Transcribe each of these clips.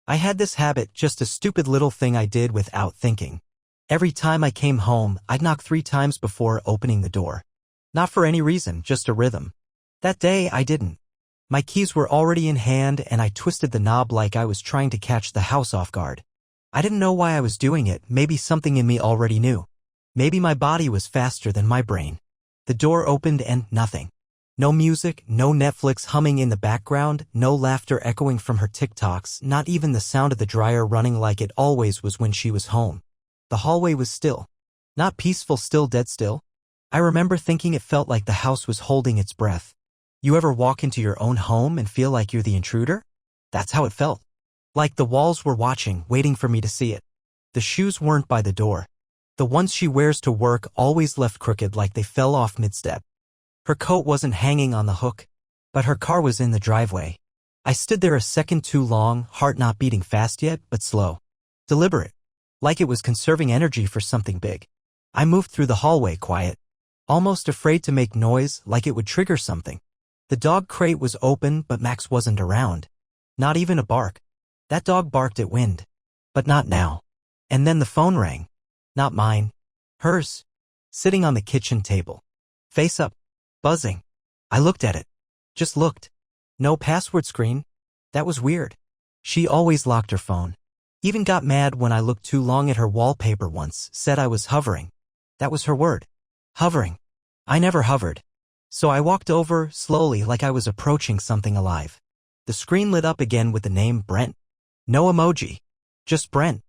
I had this habit, just a stupid little thing I did without thinking. Every time I came home, I'd knock 3 times before opening the door. Not for any reason, just a rhythm. That day, I didn't. My keys were already in hand and I twisted the knob like I was trying to catch the house off guard. I didn't know why I was doing it, maybe something in me already knew. Maybe my body was faster than my brain. The door opened and nothing. No music, no Netflix humming in the background, no laughter echoing from her TikToks, not even the sound of the dryer running like it always was when she was home. The hallway was still. Not peaceful, still, dead still. I remember thinking it felt like the house was holding its breath. You ever walk into your own home and feel like you're the intruder? That's how it felt. Like the walls were watching, waiting for me to see it. The shoes weren't by the door. The ones she wears to work always left crooked like they fell off mid-step. Her coat wasn't hanging on the hook, but her car was in the driveway. I stood there a second too long, heart not beating fast yet, but slow. Deliberate. Like it was conserving energy for something big. I moved through the hallway quiet. Almost afraid to make noise, like it would trigger something. The dog crate was open, but Max wasn't around. Not even a bark. That dog barked at wind. But not now. And then the phone rang. Not mine. Hers. Sitting on the kitchen table. Face up. Buzzing. I looked at it. Just looked. No password screen. That was weird. She always locked her phone. Even got mad when I looked too long at her wallpaper once, said I was hovering. That was her word. Hovering. I never hovered. So I walked over, slowly, like I was approaching something alive. The screen lit up again with the name Brent. No emoji. Just Brent.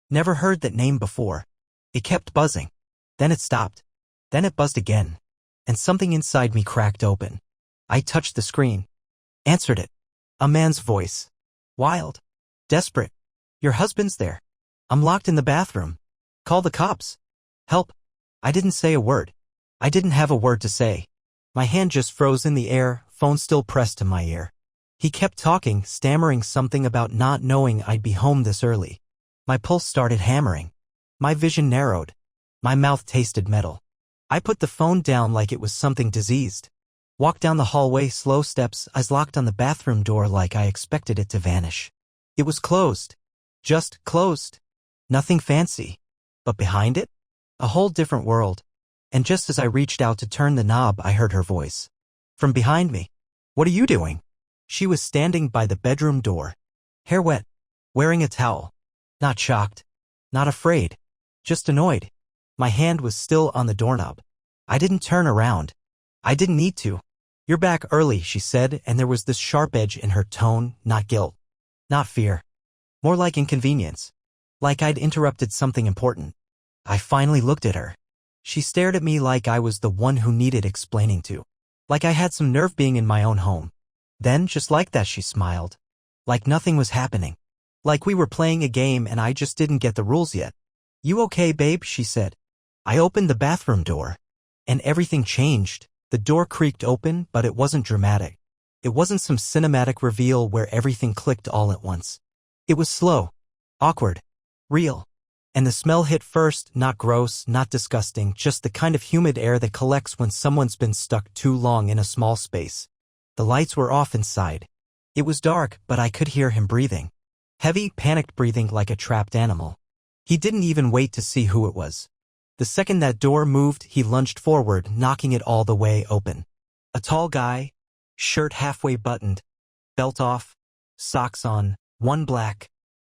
Never heard that name before. It kept buzzing. Then it stopped. Then it buzzed again. And something inside me cracked open. I touched the screen. Answered it. A man's voice. Wild. Desperate. Your husband's there. I'm locked in the bathroom. Call the cops. Help. I didn't say a word. I didn't have a word to say. My hand just froze in the air, phone still pressed to my ear. He kept talking, stammering something about not knowing I'd be home this early. My pulse started hammering. My vision narrowed. My mouth tasted metal. I put the phone down like it was something diseased. Walked down the hallway, slow steps, eyes locked on the bathroom door like I expected it to vanish. It was closed. Just closed. Nothing fancy. But behind it? A whole different world. And just as I reached out to turn the knob, I heard her voice. From behind me. What are you doing? She was standing by the bedroom door. Hair wet. Wearing a towel. Not shocked. Not afraid. Just annoyed. My hand was still on the doorknob. I didn't turn around. I didn't need to. You're back early, she said, and there was this sharp edge in her tone, not guilt. Not fear. More like inconvenience. Like I'd interrupted something important. I finally looked at her. She stared at me like I was the one who needed explaining to. Like I had some nerve being in my own home. Then, just like that, she smiled. Like nothing was happening. Like we were playing a game and I just didn't get the rules yet. You okay, babe? She said. I opened the bathroom door. And everything changed. The door creaked open, but it wasn't dramatic. It wasn't some cinematic reveal where everything clicked all at once. It was slow. Awkward. Real. And the smell hit first, not gross, not disgusting, just the kind of humid air that collects when someone's been stuck too long in a small space. The lights were off inside. It was dark, but I could hear him breathing. Heavy, panicked breathing like a trapped animal. He didn't even wait to see who it was. The second that door moved, he lunged forward, knocking it all the way open. A tall guy, shirt halfway buttoned, belt off, socks on, one black,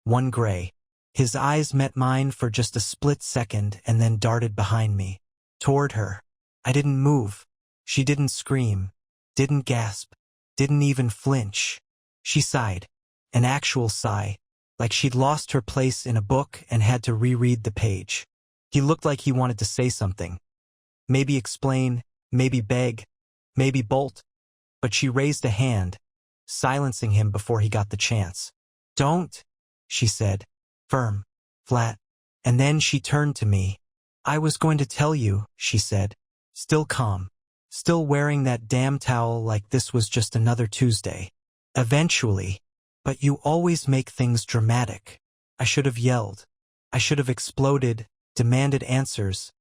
one gray. His eyes met mine for just a split second and then darted behind me, toward her. I didn't move. She didn't scream, didn't gasp, didn't even flinch. She sighed, an actual sigh, like she'd lost her place in a book and had to reread the page. He looked like he wanted to say something. Maybe explain, maybe beg, maybe bolt. But she raised a hand, silencing him before he got the chance. Don't, she said. Firm, flat, and then she turned to me. I was going to tell you, she said, still calm, still wearing that damn towel like this was just another Tuesday. Eventually, but you always make things dramatic. I should have yelled. I should have exploded, demanded answers,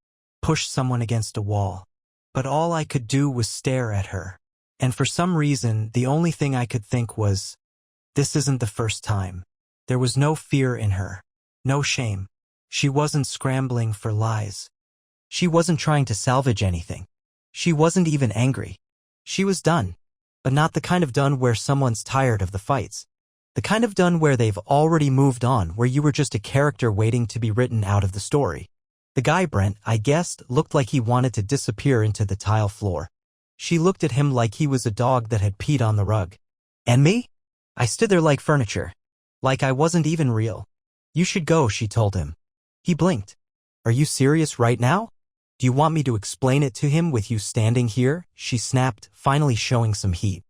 pushed someone against a wall. But all I could do was stare at her. And for some reason, the only thing I could think was, this isn't the first time. There was no fear in her. No shame. She wasn't scrambling for lies. She wasn't trying to salvage anything. She wasn't even angry. She was done. But not the kind of done where someone's tired of the fights. The kind of done where they've already moved on, where you were just a character waiting to be written out of the story. The guy, Brent, I guessed, looked like he wanted to disappear into the tile floor. She looked at him like he was a dog that had peed on the rug. And me? I stood there like furniture. Like I wasn't even real. You should go, she told him. He blinked. Are you serious right now? Do you want me to explain it to him with you standing here? She snapped, finally showing some heat.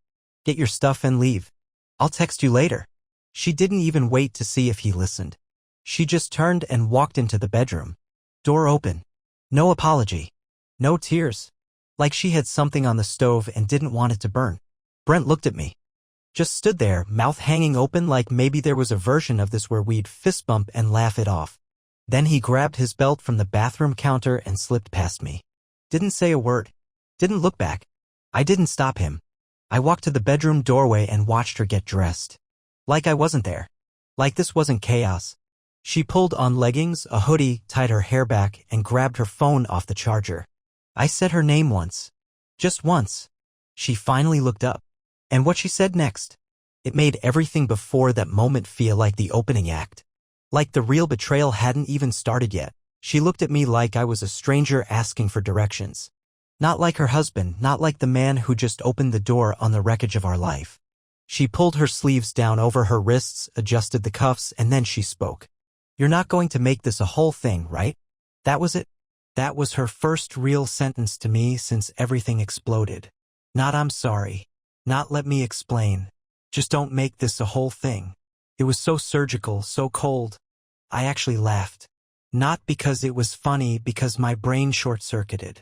Get your stuff and leave. I'll text you later. She didn't even wait to see if he listened. She just turned and walked into the bedroom. Door open. No apology. No tears. Like she had something on the stove and didn't want it to burn. Brent looked at me. Just stood there, mouth hanging open like maybe there was a version of this where we'd fist bump and laugh it off. Then he grabbed his belt from the bathroom counter and slipped past me. Didn't say a word. Didn't look back. I didn't stop him. I walked to the bedroom doorway and watched her get dressed. Like I wasn't there. Like this wasn't chaos. She pulled on leggings, a hoodie, tied her hair back, and grabbed her phone off the charger. I said her name once. Just once. She finally looked up. And what she said next. It made everything before that moment feel like the opening act. Like the real betrayal hadn't even started yet. She looked at me like I was a stranger asking for directions. Not like her husband, not like the man who just opened the door on the wreckage of our life. She pulled her sleeves down over her wrists, adjusted the cuffs, and then she spoke. You're not going to make this a whole thing, right? That was it? That was her first real sentence to me since everything exploded. Not I'm sorry. Not let me explain. Just don't make this a whole thing. It was so surgical, so cold. I actually laughed. Not because it was funny, because my brain short-circuited.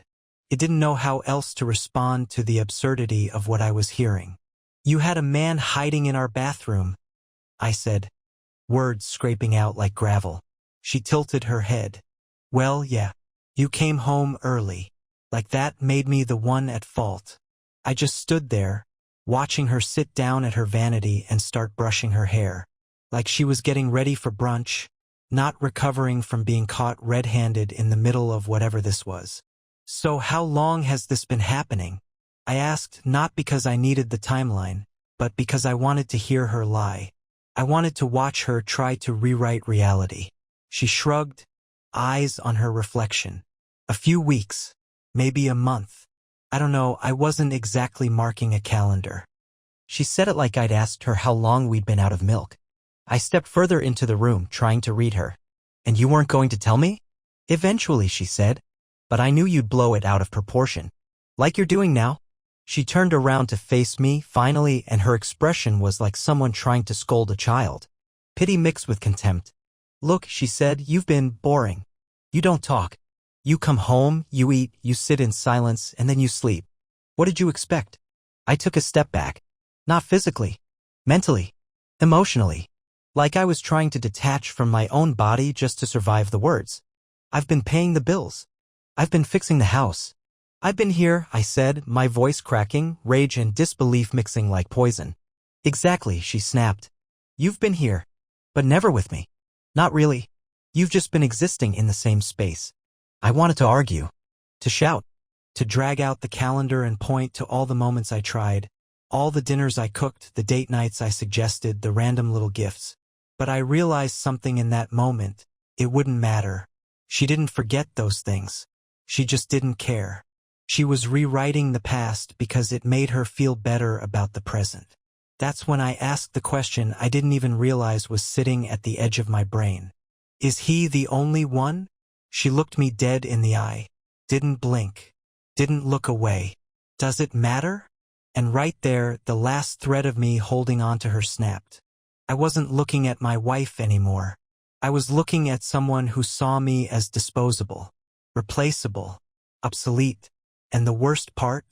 It didn't know how else to respond to the absurdity of what I was hearing. You had a man hiding in our bathroom, I said, words scraping out like gravel. She tilted her head. Well, yeah. You came home early. Like that made me the one at fault. I just stood there, watching her sit down at her vanity and start brushing her hair. Like she was getting ready for brunch, not recovering from being caught red-handed in the middle of whatever this was. So how long has this been happening? I asked, not because I needed the timeline, but because I wanted to hear her lie. I wanted to watch her try to rewrite reality. She shrugged, eyes on her reflection. A few weeks, maybe a month. I don't know, I wasn't exactly marking a calendar. She said it like I'd asked her how long we'd been out of milk. I stepped further into the room, trying to read her. And you weren't going to tell me? Eventually, she said. But I knew you'd blow it out of proportion. Like you're doing now. She turned around to face me, finally, and her expression was like someone trying to scold a child. Pity mixed with contempt. Look, she said, you've been boring. You don't talk. You come home, you eat, you sit in silence, and then you sleep. What did you expect? I took a step back. Not physically. Mentally. Emotionally. Like I was trying to detach from my own body just to survive the words. I've been paying the bills. I've been fixing the house. I've been here, I said, my voice cracking, rage and disbelief mixing like poison. Exactly, she snapped. You've been here. But never with me. Not really. You've just been existing in the same space. I wanted to argue. To shout. To drag out the calendar and point to all the moments I tried. All the dinners I cooked, the date nights I suggested, the random little gifts. But I realized something in that moment. It wouldn't matter. She didn't forget those things. She just didn't care. She was rewriting the past because it made her feel better about the present. That's when I asked the question I didn't even realize was sitting at the edge of my brain. Is he the only one? She looked me dead in the eye. Didn't blink. Didn't look away. Does it matter? And right there, the last thread of me holding on to her snapped. I wasn't looking at my wife anymore. I was looking at someone who saw me as disposable, replaceable, obsolete. And the worst part?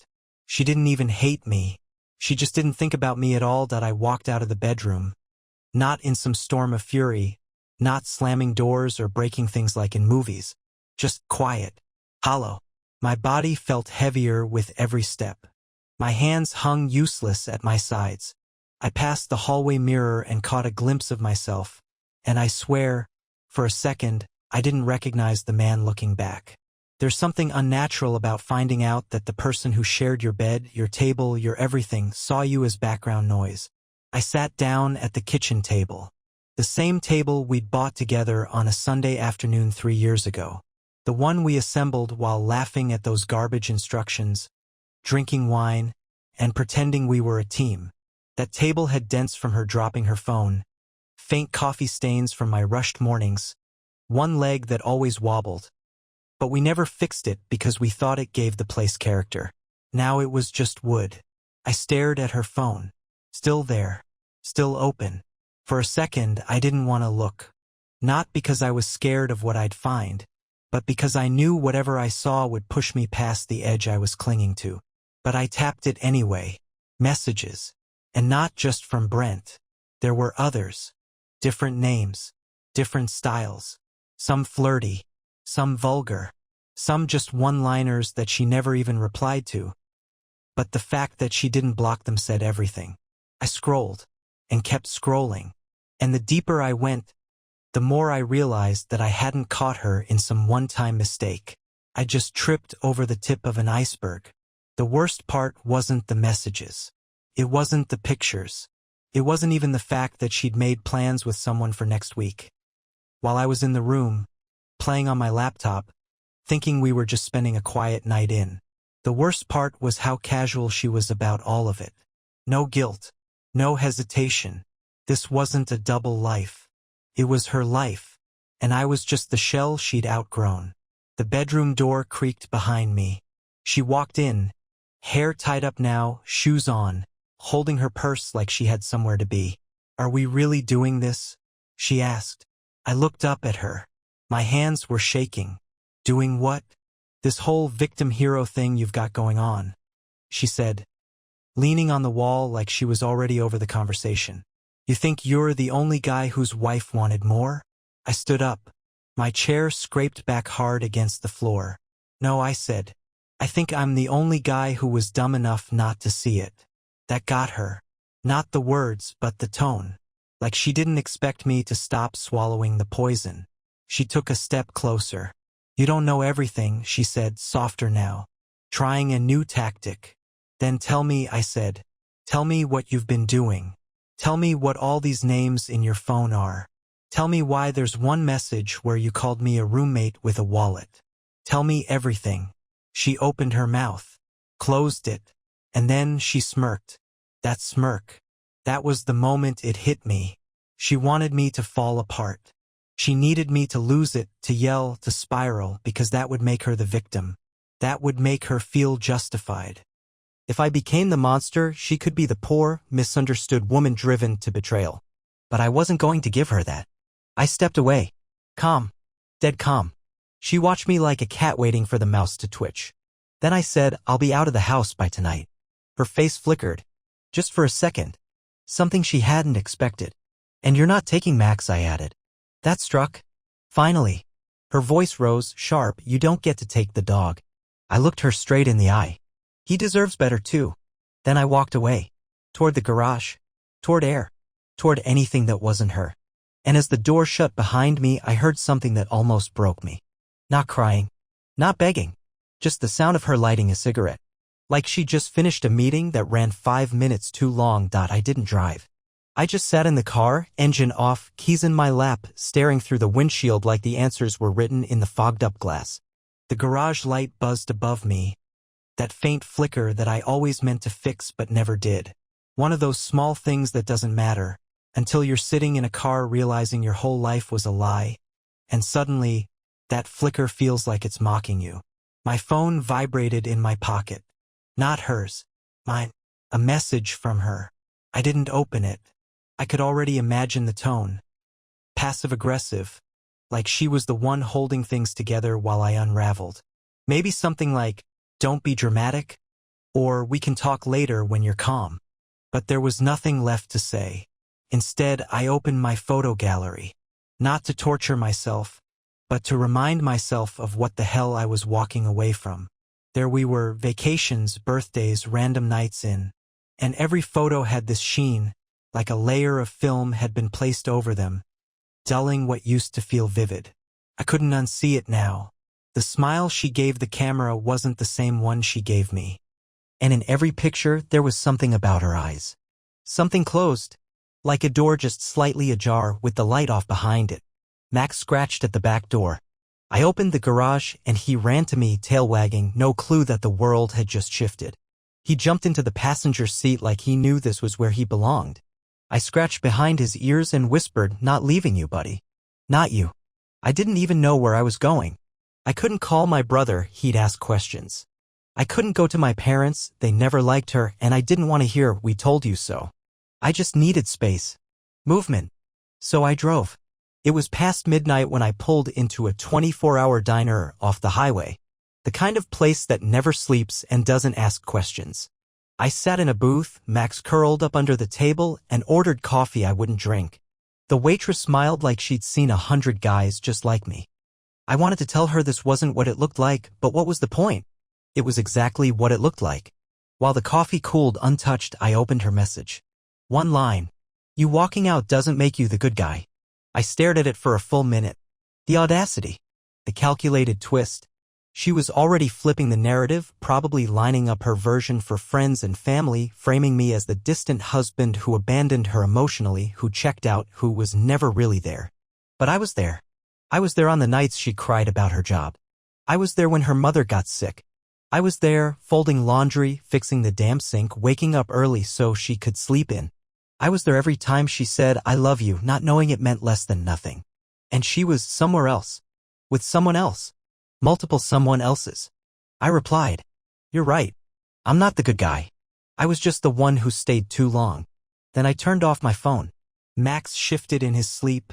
She didn't even hate me. She just didn't think about me at all that I walked out of the bedroom. Not in some storm of fury, not slamming doors or breaking things like in movies. Just quiet, hollow. My body felt heavier with every step. My hands hung useless at my sides. I passed the hallway mirror and caught a glimpse of myself, and I swear, for a second, I didn't recognize the man looking back. There's something unnatural about finding out that the person who shared your bed, your table, your everything saw you as background noise. I sat down at the kitchen table. The same table we'd bought together on a Sunday afternoon 3 years ago. The one we assembled while laughing at those garbage instructions, drinking wine, and pretending we were a team. That table had dents from her dropping her phone, faint coffee stains from my rushed mornings, one leg that always wobbled. But we never fixed it because we thought it gave the place character. Now it was just wood. I stared at her phone. Still there. Still open. For a second, I didn't want to look. Not because I was scared of what I'd find, but because I knew whatever I saw would push me past the edge I was clinging to. But I tapped it anyway. Messages. And not just from Brent. There were others. Different names. Different styles. Some flirty. Some vulgar. Some just one-liners that she never even replied to. But the fact that she didn't block them said everything. I scrolled. And kept scrolling. And the deeper I went, the more I realized that I hadn't caught her in some one-time mistake. I just tripped over the tip of an iceberg. The worst part wasn't the messages. It wasn't the pictures. It wasn't even the fact that she'd made plans with someone for next week. While I was in the room, playing on my laptop, thinking we were just spending a quiet night in. The worst part was how casual she was about all of it. No guilt. No hesitation. This wasn't a double life. It was her life. And I was just the shell she'd outgrown. The bedroom door creaked behind me. She walked in, hair tied up now, shoes on, holding her purse like she had somewhere to be. "Are we really doing this?" she asked. I looked up at her. My hands were shaking. "Doing what?" "This whole victim-hero thing you've got going on," she said, leaning on the wall like she was already over the conversation. "You think you're the only guy whose wife wanted more?" I stood up. My chair scraped back hard against the floor. "No," I said. "I think I'm the only guy who was dumb enough not to see it." That got her. Not the words, but the tone. Like she didn't expect me to stop swallowing the poison. She took a step closer. "You don't know everything," she said, softer now, trying a new tactic. "Then tell me," I said. "Tell me what you've been doing. Tell me what all these names in your phone are. Tell me why there's one message where you called me a roommate with a wallet. Tell me everything." She opened her mouth, closed it, and then she smirked. That smirk. That was the moment it hit me. She wanted me to fall apart. She needed me to lose it, to yell, to spiral, because that would make her the victim. That would make her feel justified. If I became the monster, she could be the poor, misunderstood woman driven to betrayal. But I wasn't going to give her that. I stepped away. Calm. Dead calm. She watched me like a cat waiting for the mouse to twitch. Then I said, "I'll be out of the house by tonight." Her face flickered. Just for a second. Something she hadn't expected. "And you're not taking Max," I added. That struck. Finally. Her voice rose, sharp. "You don't get to take the dog." I looked her straight in the eye. "He deserves better too." Then I walked away. Toward the garage. Toward air. Toward anything that wasn't her. And as the door shut behind me, I heard something that almost broke me. Not crying. Not begging. Just the sound of her lighting a cigarette. Like she just finished a meeting that ran 5 minutes too long. I didn't drive. I just sat in the car, engine off, keys in my lap, staring through the windshield like the answers were written in the fogged-up glass. The garage light buzzed above me. That faint flicker that I always meant to fix but never did. One of those small things that doesn't matter, until you're sitting in a car realizing your whole life was a lie. And suddenly, that flicker feels like it's mocking you. My phone vibrated in my pocket. Not hers. Mine. A message from her. I didn't open it. I could already imagine the tone. Passive-aggressive. Like she was the one holding things together while I unraveled. Maybe something like, "Don't be dramatic," or "We can talk later when you're calm." But there was nothing left to say. Instead, I opened my photo gallery. Not to torture myself, but to remind myself of what the hell I was walking away from. There we were, vacations, birthdays, random nights in. And every photo had this sheen, like a layer of film had been placed over them. dulling what used to feel vivid. I couldn't unsee it now. The smile she gave the camera wasn't the same one she gave me. And in every picture, there was something about her eyes. Something closed, like a door just slightly ajar with the light off behind it. Max scratched at the back door. I opened the garage and he ran to me, tail wagging, no clue that the world had just shifted. He jumped into the passenger seat like he knew this was where he belonged. I scratched behind his ears and whispered, "Not leaving you, buddy. Not you." I didn't even know where I was going. I couldn't call my brother, he'd ask questions. I couldn't go to my parents, they never liked her, and I didn't want to hear, "We told you so." I just needed space. Movement. So I drove. It was past midnight when I pulled into a 24-hour diner off the highway. The kind of place that never sleeps and doesn't ask questions. I sat in a booth, Max curled up under the table, and ordered coffee I wouldn't drink. The waitress smiled like she'd seen 100 guys just like me. I wanted to tell her this wasn't what it looked like, but what was the point? It was exactly what it looked like. While the coffee cooled untouched, I opened her message. One line. "You walking out doesn't make you the good guy." I stared at it for a full minute. The audacity. The calculated twist. She was already flipping the narrative, probably lining up her version for friends and family, framing me as the distant husband who abandoned her emotionally, who checked out, who was never really there. But I was there. I was there on the nights she cried about her job. I was there when her mother got sick. I was there, folding laundry, fixing the damn sink, waking up early so she could sleep in. I was there every time she said, "I love you," not knowing it meant less than nothing. And she was somewhere else. With someone else. Multiple someone else's. I replied, "You're right. I'm not the good guy. I was just the one who stayed too long." Then I turned off my phone. Max shifted in his sleep,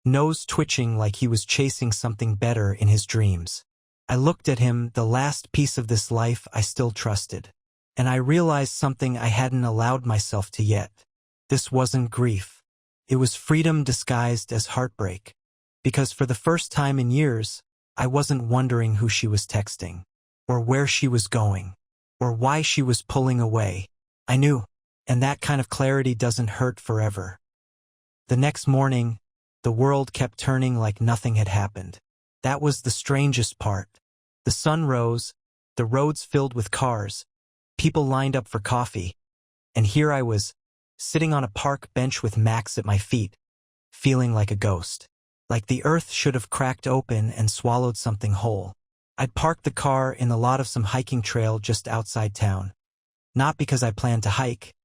nose twitching like he was chasing something better in his dreams. I looked at him, the last piece of this life I still trusted. And I realized something I hadn't allowed myself to yet. This wasn't grief. It was freedom disguised as heartbreak. Because for the first time in years, I wasn't wondering who she was texting, or where she was going, or why she was pulling away. I knew, and that kind of clarity doesn't hurt forever. The next morning, the world kept turning like nothing had happened. That was the strangest part. The sun rose, the roads filled with cars, people lined up for coffee, and here I was, sitting on a park bench with Max at my feet, feeling like a ghost. Like the earth should have cracked open and swallowed something whole. I'd parked the car in the lot of some hiking trail just outside town. Not because I planned to hike,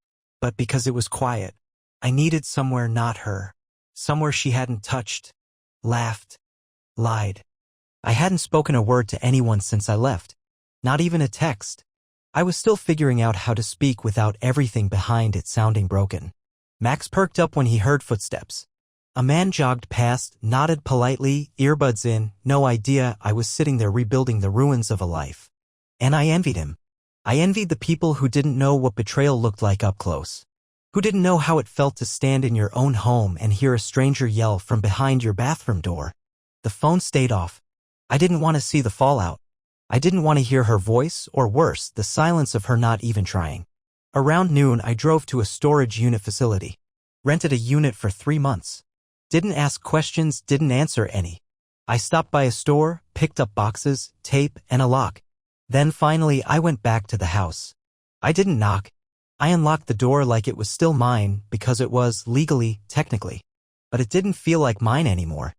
but because it was quiet. I needed somewhere not her. Somewhere she hadn't touched, laughed, lied. I hadn't spoken a word to anyone since I left. Not even a text. I was still figuring out how to speak without everything behind it sounding broken. Max perked up when he heard footsteps. A man jogged past, nodded politely, earbuds in, no idea I was sitting there rebuilding the ruins of a life. And I envied him. I envied the people who didn't know what betrayal looked like up close. Who didn't know how it felt to stand in your own home and hear a stranger yell from behind your bathroom door. The phone stayed off. I didn't want to see the fallout. I didn't want to hear her voice, or worse, the silence of her not even trying. Around noon, I drove to a storage unit facility. Rented a unit for 3 months. Didn't ask questions, didn't answer any. I stopped by a store, picked up boxes, tape, and a lock. Then finally I went back to the house. I didn't knock. I unlocked the door like it was still mine because it was, legally, technically. But it didn't feel like mine anymore.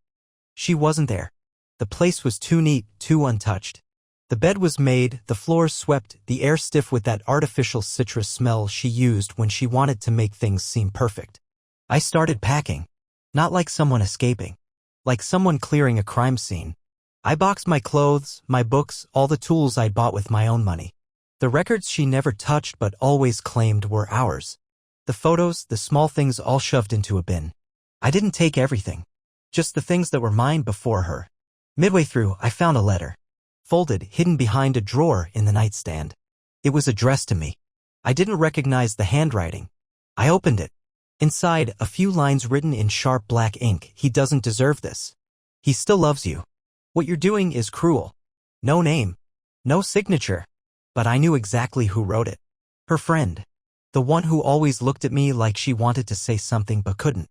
She wasn't there. The place was too neat, too untouched. The bed was made, the floors swept, the air stiff with that artificial citrus smell she used when she wanted to make things seem perfect. I started packing. Not like someone escaping. Like someone clearing a crime scene. I boxed my clothes, my books, all the tools I'd bought with my own money. The records she never touched but always claimed were ours. The photos, the small things all shoved into a bin. I didn't take everything. Just the things that were mine before her. Midway through, I found a letter. Folded, hidden behind a drawer in the nightstand. It was addressed to me. I didn't recognize the handwriting. I opened it. Inside, a few lines written in sharp black ink. "He doesn't deserve this. He still loves you. What you're doing is cruel." No name. No signature. But I knew exactly who wrote it. Her friend. The one who always looked at me like she wanted to say something but couldn't.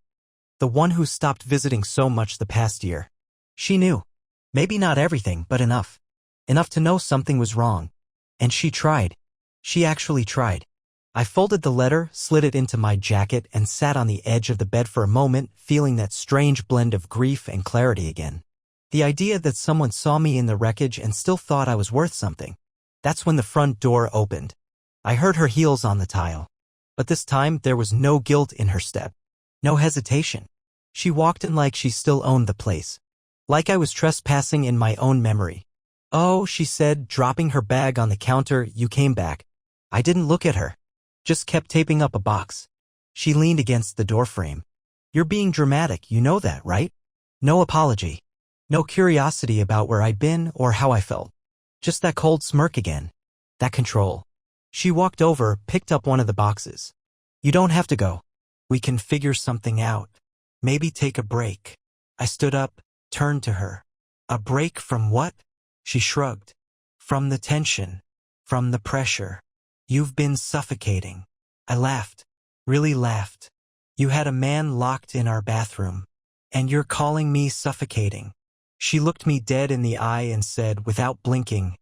The one who stopped visiting so much the past year. She knew. Maybe not everything, but enough. Enough to know something was wrong. And she tried. She actually tried. I folded the letter, slid it into my jacket, and sat on the edge of the bed for a moment, feeling that strange blend of grief and clarity again. The idea that someone saw me in the wreckage and still thought I was worth something. That's when the front door opened. I heard her heels on the tile. But this time, there was no guilt in her step. No hesitation. She walked in like she still owned the place. Like I was trespassing in my own memory. "Oh," she said, dropping her bag on the counter, "you came back." I didn't look at her. Just kept taping up a box. She leaned against the doorframe. "You're being dramatic, you know that, right?" No apology. No curiosity about where I'd been or how I felt. Just that cold smirk again. That control. She walked over, picked up one of the boxes. "You don't have to go. We can figure something out. Maybe take a break." I stood up, turned to her. "A break from what?" She shrugged. "From the tension. From the pressure. You've been suffocating." I laughed. Really laughed. "You had a man locked in our bathroom. And you're calling me suffocating." She looked me dead in the eye and said, without blinking,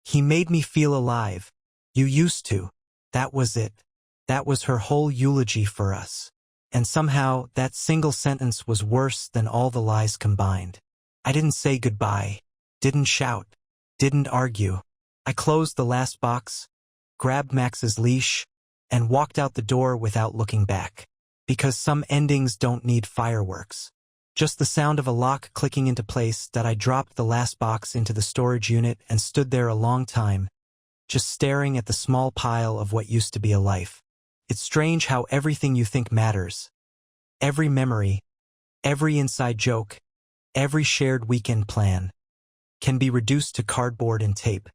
"He made me feel alive. You used to. That was it." That was her whole eulogy for us. And somehow, that single sentence was worse than all the lies combined. I didn't say goodbye. Didn't shout. Didn't argue. I closed the last box, grabbed Max's leash, and walked out the door without looking back. Because some endings don't need fireworks. Just the sound of a lock clicking into place that I dropped the last box into the storage unit and stood there a long time, just staring at the small pile of what used to be a life. It's strange how everything you think matters. Every memory, every inside joke, every shared weekend plan, can be reduced to cardboard and tape.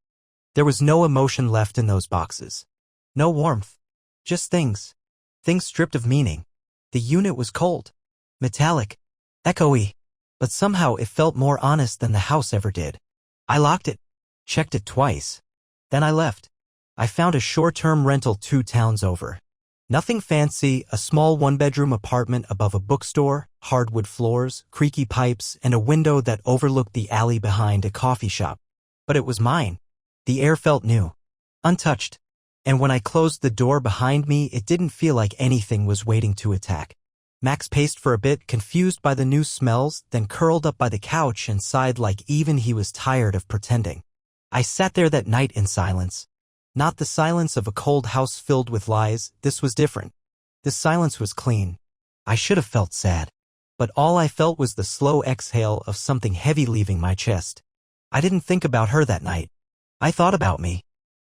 There was no emotion left in those boxes. No warmth. Just things. Things stripped of meaning. The unit was cold. Metallic. Echoey. But somehow it felt more honest than the house ever did. I locked it. Checked it twice. Then I left. I found a short-term rental 2 towns over. Nothing fancy, a small one-bedroom apartment above a bookstore, hardwood floors, creaky pipes, and a window that overlooked the alley behind a coffee shop. But it was mine. The air felt new. Untouched. And when I closed the door behind me, it didn't feel like anything was waiting to attack. Max paced for a bit, confused by the new smells, then curled up by the couch and sighed like even he was tired of pretending. I sat there that night in silence. Not the silence of a cold house filled with lies, this was different. This silence was clean. I should have felt sad. But all I felt was the slow exhale of something heavy leaving my chest. I didn't think about her that night. I thought about me.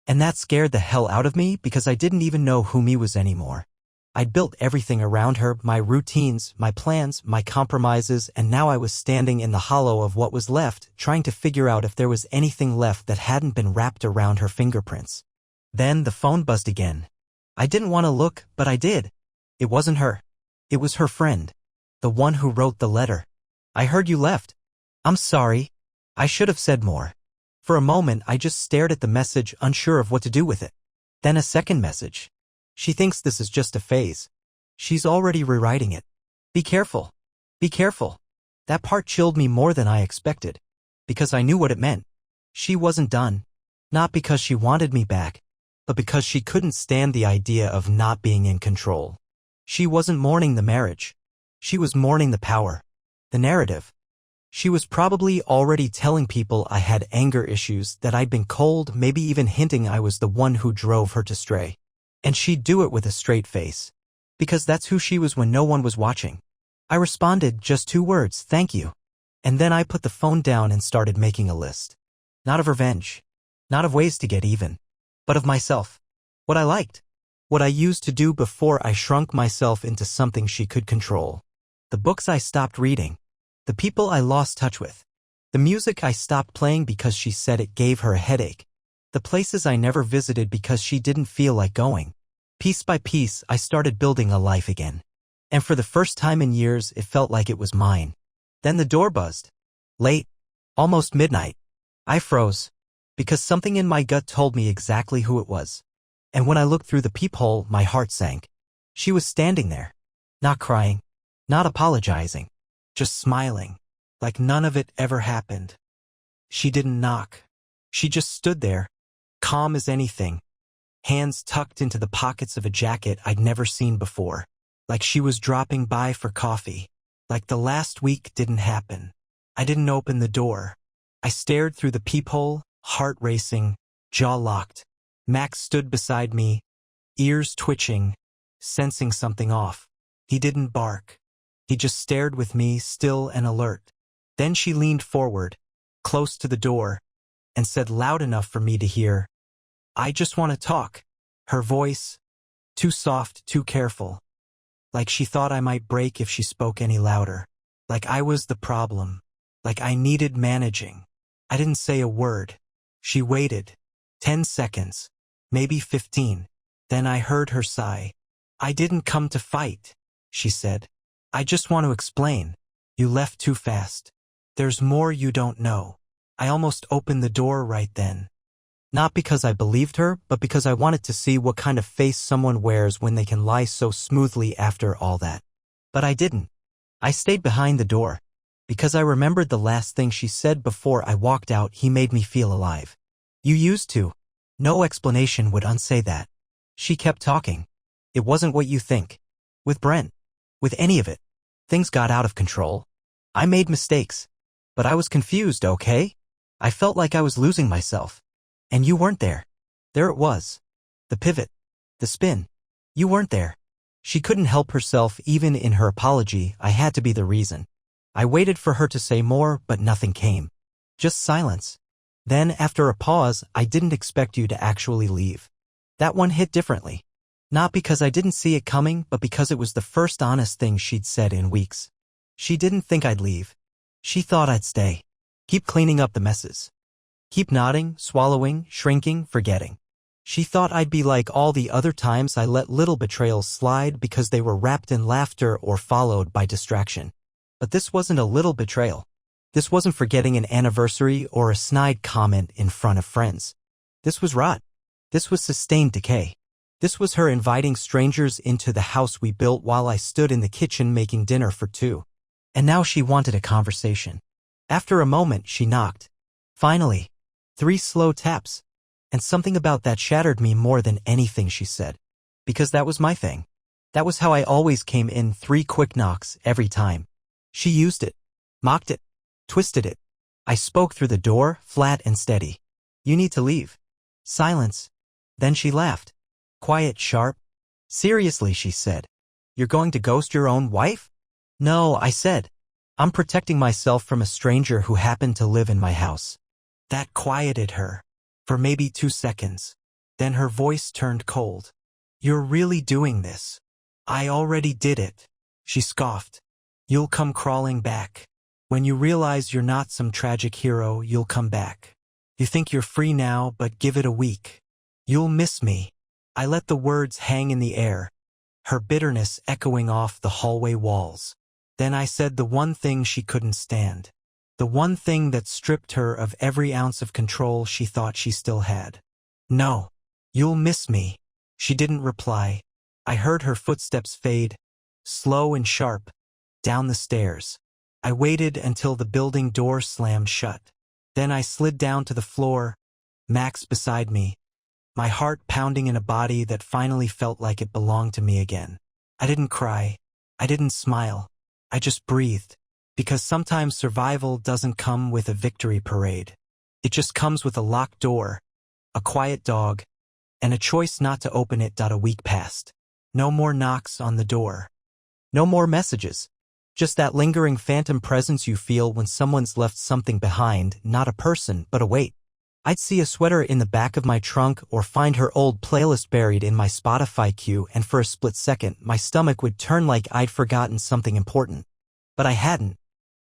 And that scared the hell out of me because I didn't even know who me was anymore. I'd built everything around her, my routines, my plans, my compromises, and now I was standing in the hollow of what was left, trying to figure out if there was anything left that hadn't been wrapped around her fingerprints. Then the phone buzzed again. I didn't want to look, but I did. It wasn't her. It was her friend. The one who wrote the letter. "I heard you left." "I'm sorry." I should have said more. For a moment, I just stared at the message, unsure of what to do with it. Then a second message. "She thinks this is just a phase. She's already rewriting it. Be careful. Be careful." That part chilled me more than I expected. Because I knew what it meant. She wasn't done. Not because she wanted me back, but because she couldn't stand the idea of not being in control. She wasn't mourning the marriage. She was mourning the power. The narrative. She was probably already telling people I had anger issues, that I'd been cold, maybe even hinting I was the one who drove her to stray. And she'd do it with a straight face. Because that's who she was when no one was watching. I responded, just 2 words, "Thank you." And then I put the phone down and started making a list. Not of revenge. Not of ways to get even. But of myself. What I liked. What I used to do before I shrunk myself into something she could control. The books I stopped reading. The people I lost touch with. The music I stopped playing because she said it gave her a headache. The places I never visited because she didn't feel like going. Piece by piece, I started building a life again. And for the first time in years, it felt like it was mine. Then the door buzzed. Late. Almost midnight. I froze. Because something in my gut told me exactly who it was. And when I looked through the peephole, my heart sank. She was standing there. Not crying. Not apologizing. Just smiling. Like none of it ever happened. She didn't knock. She just stood there, calm as anything, hands tucked into the pockets of a jacket I'd never seen before. Like she was dropping by for coffee. Like the last week didn't happen. I didn't open the door. I stared through the peephole, heart racing, jaw locked. Max stood beside me, ears twitching, sensing something off. He didn't bark. He just stared with me, still and alert. Then she leaned forward, close to the door, and said loud enough for me to hear, "I just want to talk." Her voice, too soft, too careful. Like she thought I might break if she spoke any louder. Like I was the problem. Like I needed managing. I didn't say a word. She waited. 10 seconds. Maybe 15. Then I heard her sigh. "I didn't come to fight," she said. "I just want to explain. You left too fast. There's more you don't know." I almost opened the door right then. Not because I believed her, but because I wanted to see what kind of face someone wears when they can lie so smoothly after all that. But I didn't. I stayed behind the door. Because I remembered the last thing she said before I walked out. He made me feel alive. "You used to." No explanation would unsay that. She kept talking. "It wasn't what you think. With Brent. With any of it. Things got out of control. I made mistakes. But I was confused, okay? I felt like I was losing myself. And you weren't there. There it was. The pivot. The spin. You weren't there." She couldn't help herself even in her apology. I had to be the reason. I waited for her to say more, but nothing came. Just silence. Then, after a pause, "I didn't expect you to actually leave." That one hit differently. Not because I didn't see it coming, but because it was the first honest thing she'd said in weeks. She didn't think I'd leave. She thought I'd stay. Keep cleaning up the messes. Keep nodding, swallowing, shrinking, forgetting. She thought I'd be like all the other times I let little betrayals slide because they were wrapped in laughter or followed by distraction. But this wasn't a little betrayal. This wasn't forgetting an anniversary or a snide comment in front of friends. This was rot. This was sustained decay. This was her inviting strangers into the house we built while I stood in the kitchen making dinner for two. And now she wanted a conversation. After a moment, she knocked. Finally. 3 slow taps. And something about that shattered me more than anything she said. Because that was my thing. That was how I always came in, 3 quick knocks every time. She used it. Mocked it. Twisted it. I spoke through the door, flat and steady. "You need to leave." Silence. Then she laughed. Quiet, sharp. "Seriously," she said. "You're going to ghost your own wife?" "No," I said. "I'm protecting myself from a stranger who happened to live in my house." That quieted her. For maybe 2 seconds. Then her voice turned cold. "You're really doing this?" "I already did it," she scoffed. "You'll come crawling back. When you realize you're not some tragic hero, you'll come back. You think you're free now, but give it a week. You'll miss me." I let the words hang in the air, her bitterness echoing off the hallway walls. Then I said the one thing she couldn't stand. The one thing that stripped her of every ounce of control she thought she still had. "No. You'll miss me." She didn't reply. I heard her footsteps fade, slow and sharp, down the stairs. I waited until the building door slammed shut. Then I slid down to the floor, Max beside me, my heart pounding in a body that finally felt like it belonged to me again. I didn't cry. I didn't smile. I just breathed. Because sometimes survival doesn't come with a victory parade. It just comes with a locked door, a quiet dog, and a choice not to open it. A week passed. No more knocks on the door. No more messages. Just that lingering phantom presence you feel when someone's left something behind, not a person, but a weight. I'd see a sweater in the back of my trunk or find her old playlist buried in my Spotify queue, and for a split second, my stomach would turn like I'd forgotten something important. But I hadn't.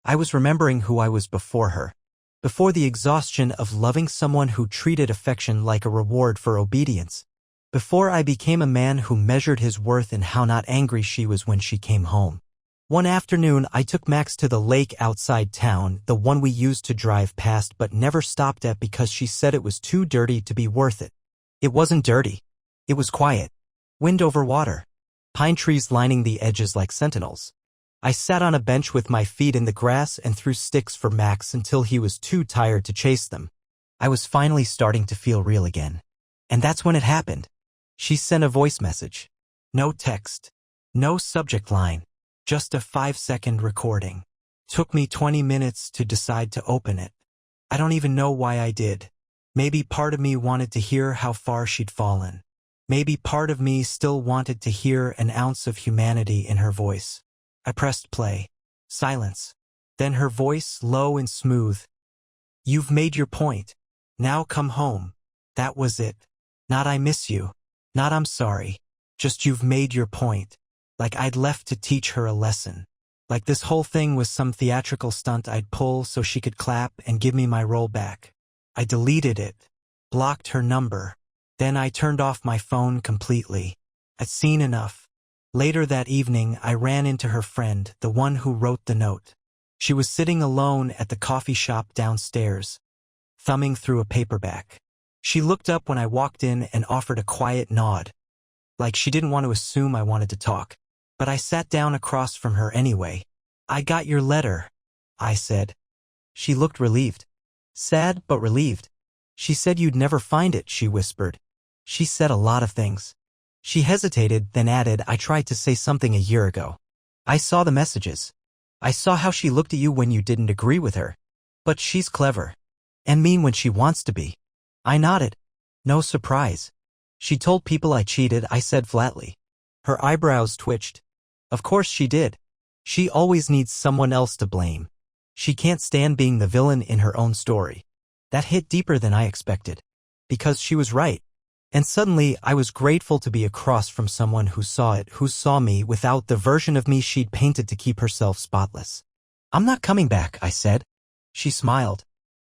I was remembering who I was before her. Before the exhaustion of loving someone who treated affection like a reward for obedience. Before I became a man who measured his worth in how not angry she was when she came home. One afternoon, I took Max to the lake outside town, the one we used to drive past but never stopped at because she said it was too dirty to be worth it. It wasn't dirty. It was quiet. Wind over water. Pine trees lining the edges like sentinels. I sat on a bench with my feet in the grass and threw sticks for Max until he was too tired to chase them. I was finally starting to feel real again. And that's when it happened. She sent a voice message. No text. No subject line. Just a 5-second recording. Took me 20 minutes to decide to open it. I don't even know why I did. Maybe part of me wanted to hear how far she'd fallen. Maybe part of me still wanted to hear an ounce of humanity in her voice. I pressed play. Silence. Then her voice, low and smooth. You've made your point. Now come home. That was it. Not I miss you. Not I'm sorry. Just you've made your point. Like I'd left to teach her a lesson. Like this whole thing was some theatrical stunt I'd pull so she could clap and give me my role back. I deleted it. Blocked her number. Then I turned off my phone completely. I'd seen enough. Later that evening, I ran into her friend, the one who wrote the note. She was sitting alone at the coffee shop downstairs, thumbing through a paperback. She looked up when I walked in and offered a quiet nod, like she didn't want to assume I wanted to talk. But I sat down across from her anyway. I got your letter, I said. She looked relieved. Sad, but relieved. She said you'd never find it, she whispered. She said a lot of things. She hesitated, then added, I tried to say something a year ago. I saw the messages. I saw how she looked at you when you didn't agree with her. But she's clever. And mean when she wants to be. I nodded. No surprise. She told people I cheated, I said flatly. Her eyebrows twitched. Of course she did. She always needs someone else to blame. She can't stand being the villain in her own story. That hit deeper than I expected. Because she was right. And suddenly I was grateful to be across from someone who saw it, who saw me without the version of me she'd painted to keep herself spotless. I'm not coming back, I said. She smiled.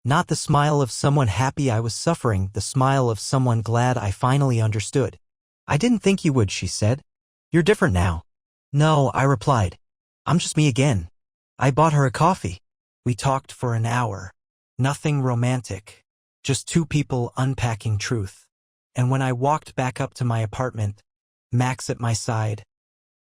Not the smile of someone happy I was suffering, the smile of someone glad I finally understood. I didn't think you would, she said. You're different now. No, I replied. I'm just me again. I bought her a coffee. We talked for an hour. Nothing romantic. Just two people unpacking truth. And when I walked back up to my apartment, Max at my side,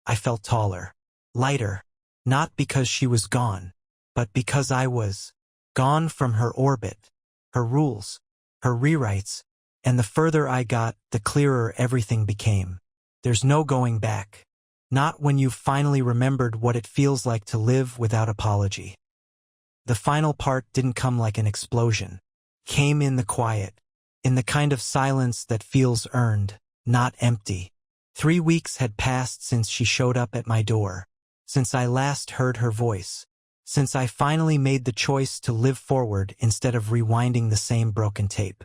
I felt taller, lighter, not because she was gone, but because I was gone from her orbit, her rules, her rewrites, and the further I got, the clearer everything became. There's no going back. Not when you've finally remembered what it feels like to live without apology. The final part didn't come like an explosion. Came in the quiet. In the kind of silence that feels earned, not empty. 3 weeks had passed since she showed up at my door, since I last heard her voice, since I finally made the choice to live forward instead of rewinding the same broken tape.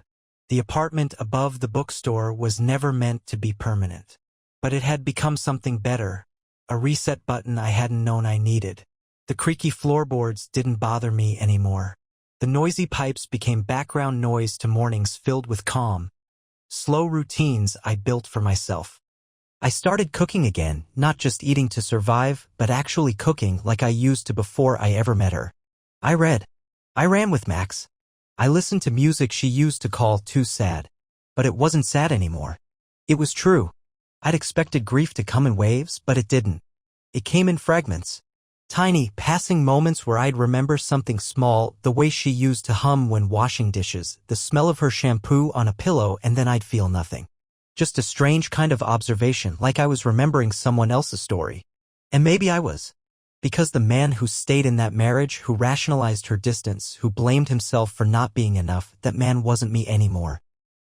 The apartment above the bookstore was never meant to be permanent, but it had become something better, a reset button I hadn't known I needed. The creaky floorboards didn't bother me anymore. The noisy pipes became background noise to mornings filled with calm, slow routines I built for myself. I started cooking again, not just eating to survive, but actually cooking like I used to before I ever met her. I read. I ran with Max. I listened to music she used to call too sad. But it wasn't sad anymore. It was true. I'd expected grief to come in waves, but it didn't. It came in fragments. Tiny, passing moments where I'd remember something small, the way she used to hum when washing dishes, the smell of her shampoo on a pillow, and then I'd feel nothing. Just a strange kind of observation, like I was remembering someone else's story. And maybe I was. Because the man who stayed in that marriage, who rationalized her distance, who blamed himself for not being enough, that man wasn't me anymore.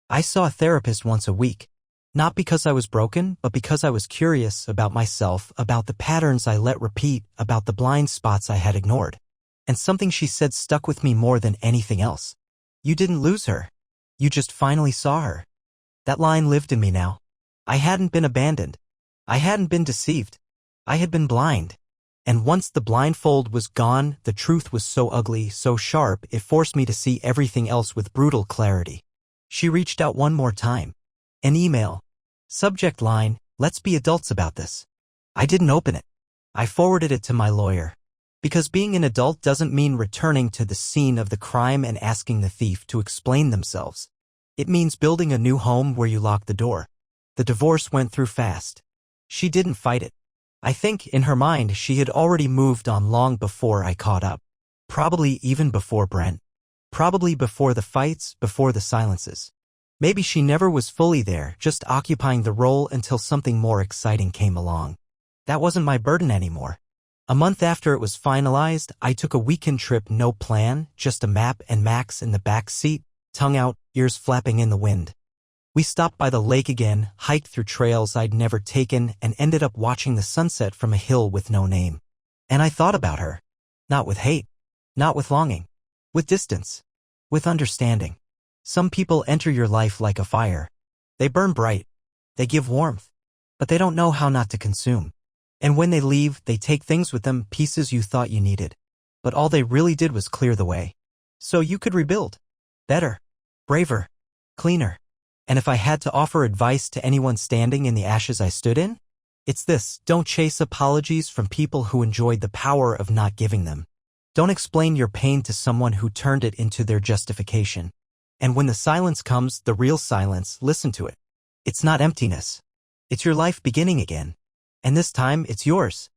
I saw a therapist once a week. Not because I was broken, but because I was curious about myself, about the patterns I let repeat, about the blind spots I had ignored. And something she said stuck with me more than anything else. You didn't lose her. You just finally saw her. That line lived in me now. I hadn't been abandoned. I hadn't been deceived. I had been blind. And once the blindfold was gone, the truth was so ugly, so sharp, it forced me to see everything else with brutal clarity. She reached out one more time. An email. Subject line, let's be adults about this. I didn't open it. I forwarded it to my lawyer. Because being an adult doesn't mean returning to the scene of the crime and asking the thief to explain themselves. It means building a new home where you lock the door. The divorce went through fast. She didn't fight it. I think, in her mind, she had already moved on long before I caught up. Probably even before Brent. Probably before the fights, before the silences. Maybe she never was fully there, just occupying the role until something more exciting came along. That wasn't my burden anymore. A month after it was finalized, I took a weekend trip, no plan, just a map and Max in the back seat, tongue out, ears flapping in the wind. We stopped by the lake again, hiked through trails I'd never taken, and ended up watching the sunset from a hill with no name. And I thought about her. Not with hate. Not with longing. With distance. With understanding. Some people enter your life like a fire. They burn bright. They give warmth. But they don't know how not to consume. And when they leave, they take things with them, pieces you thought you needed. But all they really did was clear the way. So you could rebuild. Better. Braver. Cleaner. And if I had to offer advice to anyone standing in the ashes I stood in, it's this: don't chase apologies from people who enjoyed the power of not giving them. Don't explain your pain to someone who turned it into their justification. And when the silence comes, the real silence, listen to it. It's not emptiness. It's your life beginning again. And this time, it's yours.